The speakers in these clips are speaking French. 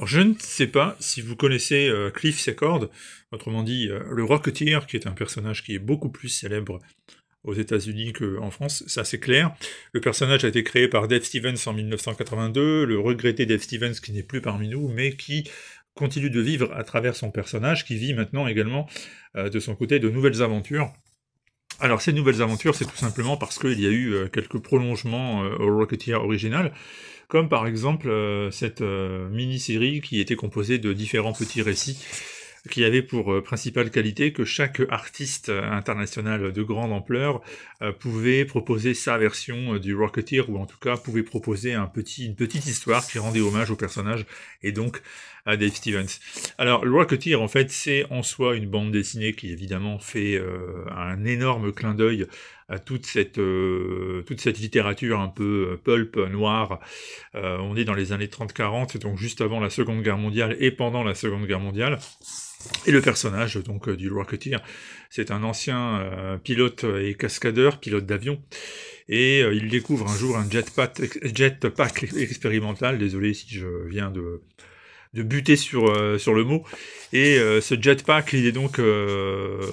Alors, je ne sais pas si vous connaissez Cliff Secord, autrement dit le Rocketeer, qui est un personnage qui est beaucoup plus célèbre aux États-Unis qu'en France, ça c'est clair. Le personnage a été créé par Dave Stevens en 1982, le regretté Dave Stevens qui n'est plus parmi nous, mais qui continue de vivre à travers son personnage, qui vit maintenant également de son côté de nouvelles aventures. Alors ces nouvelles aventures, c'est tout simplement parce qu'il y a eu quelques prolongements au Rocketeer original, comme par exemple cette mini-série qui était composée de différents petits récits, qui avait pour principale qualité que chaque artiste international de grande ampleur pouvait proposer sa version du Rocketeer, ou en tout cas pouvait proposer une petite histoire qui rendait hommage au personnage, et donc à Dave Stevens. Alors, le Rocketeer, en fait, c'est en soi une bande dessinée qui, évidemment, fait un énorme clin d'œil à toute cette littérature un peu pulp, noire. On est dans les années 30-40, donc juste avant la Seconde Guerre mondiale et pendant la Seconde Guerre mondiale. Et le personnage donc du Rocketeer, c'est un ancien pilote et cascadeur, pilote d'avion, et il découvre un jour un jetpack expérimental, désolé si je viens de buter sur le mot, et ce jetpack, il est donc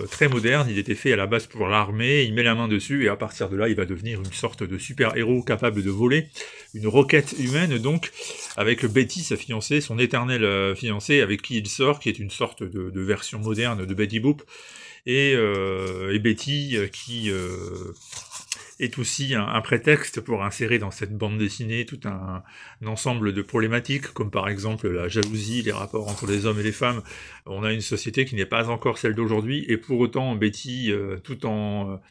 très moderne, il était fait à la base pour l'armée, il met la main dessus, et à partir de là, il va devenir une sorte de super-héros capable de voler, une roquette humaine donc, avec Betty, sa fiancée, son éternelle fiancée, avec qui il sort, qui est une sorte de version moderne de Betty Boop, et Betty qui est aussi un prétexte pour insérer dans cette bande dessinée tout un ensemble de problématiques, comme par exemple la jalousie, les rapports entre les hommes et les femmes. On a une société qui n'est pas encore celle d'aujourd'hui, et pour autant Betty, tout en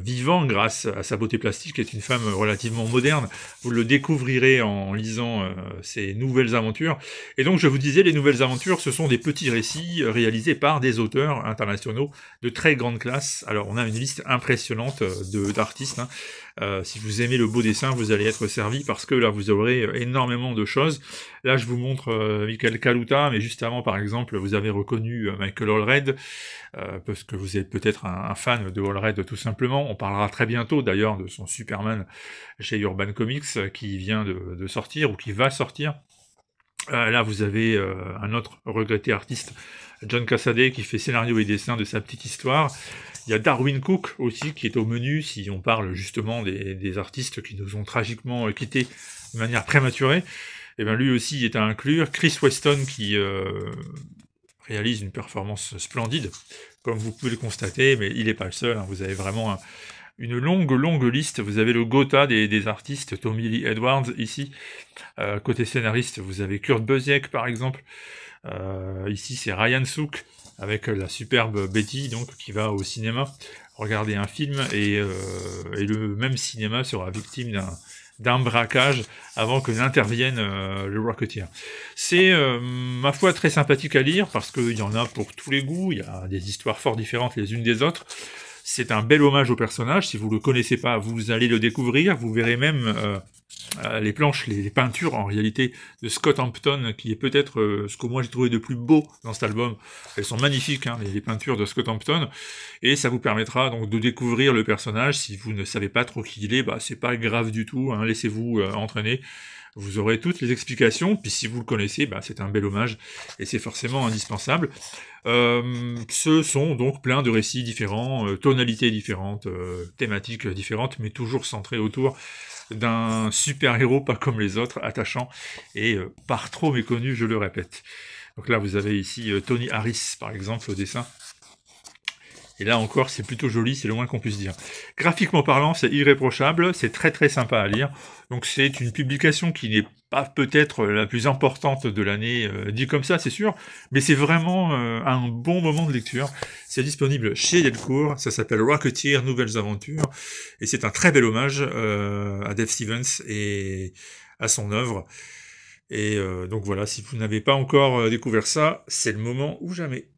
vivant grâce à sa beauté plastique, est une femme relativement moderne. Vous le découvrirez en lisant ces nouvelles aventures. Et donc je vous disais, les nouvelles aventures, ce sont des petits récits réalisés par des auteurs internationaux de très grande classe. Alors on a une liste impressionnante d'artistes, hein. Si vous aimez le beau dessin, vous allez être servi, parce que là vous aurez énormément de choses. Là je vous montre Michael Kaluta, mais juste avant par exemple vous avez reconnu Michael Allred, parce que vous êtes peut-être un fan de Allred tout simplement. On parlera très bientôt d'ailleurs de son Superman chez Urban Comics qui vient de sortir, ou qui va sortir. Là vous avez un autre regretté artiste, John Cassaday, qui fait scénario et dessin de sa petite histoire. Il y a Darwin Cook aussi qui est au menu, si on parle justement des artistes qui nous ont tragiquement quittés de manière prématurée. Et bien lui aussi est à inclure. Chris Weston qui réalise une performance splendide, comme vous pouvez le constater, mais il n'est pas le seul, hein. Vous avez vraiment une longue liste. Vous avez le Gotha des artistes, Tommy Lee Edwards ici. Côté scénariste, vous avez Kurt Busiek par exemple. Ici c'est Ryan Sook, avec la superbe Betty, donc, qui va au cinéma regarder un film, et le même cinéma sera victime d'un braquage avant que n'intervienne le Rocketeer. C'est, ma foi, très sympathique à lire, parce qu'il y en a pour tous les goûts, il y a des histoires fort différentes les unes des autres. C'est un bel hommage au personnage. Si vous le connaissez pas, vous allez le découvrir. Vous verrez même les planches, les peintures en réalité de Scott Hampton, qui est peut-être ce que moi j'ai trouvé de plus beau dans cet album. Elles sont magnifiques, hein, les peintures de Scott Hampton, et ça vous permettra donc de découvrir le personnage. Si vous ne savez pas trop qui il est, bah c'est pas grave du tout, hein, laissez-vous entraîner. Vous aurez toutes les explications, puis si vous le connaissez, bah, c'est un bel hommage, et c'est forcément indispensable. Ce sont donc plein de récits différents, tonalités différentes, thématiques différentes, mais toujours centrés autour d'un super-héros pas comme les autres, attachant, et par trop méconnu, je le répète. Donc là, vous avez ici Tony Harris, par exemple, au dessin. Et là encore, c'est plutôt joli, c'est le moins qu'on puisse dire. Graphiquement parlant, c'est irréprochable, c'est très sympa à lire. Donc c'est une publication qui n'est pas peut-être la plus importante de l'année, dit comme ça, c'est sûr, mais c'est vraiment un bon moment de lecture. C'est disponible chez Delcourt, ça s'appelle Rocketeer, Nouvelles Aventures, et c'est un très bel hommage à Dave Stevens et à son œuvre. Et donc voilà, si vous n'avez pas encore découvert ça, c'est le moment ou jamais.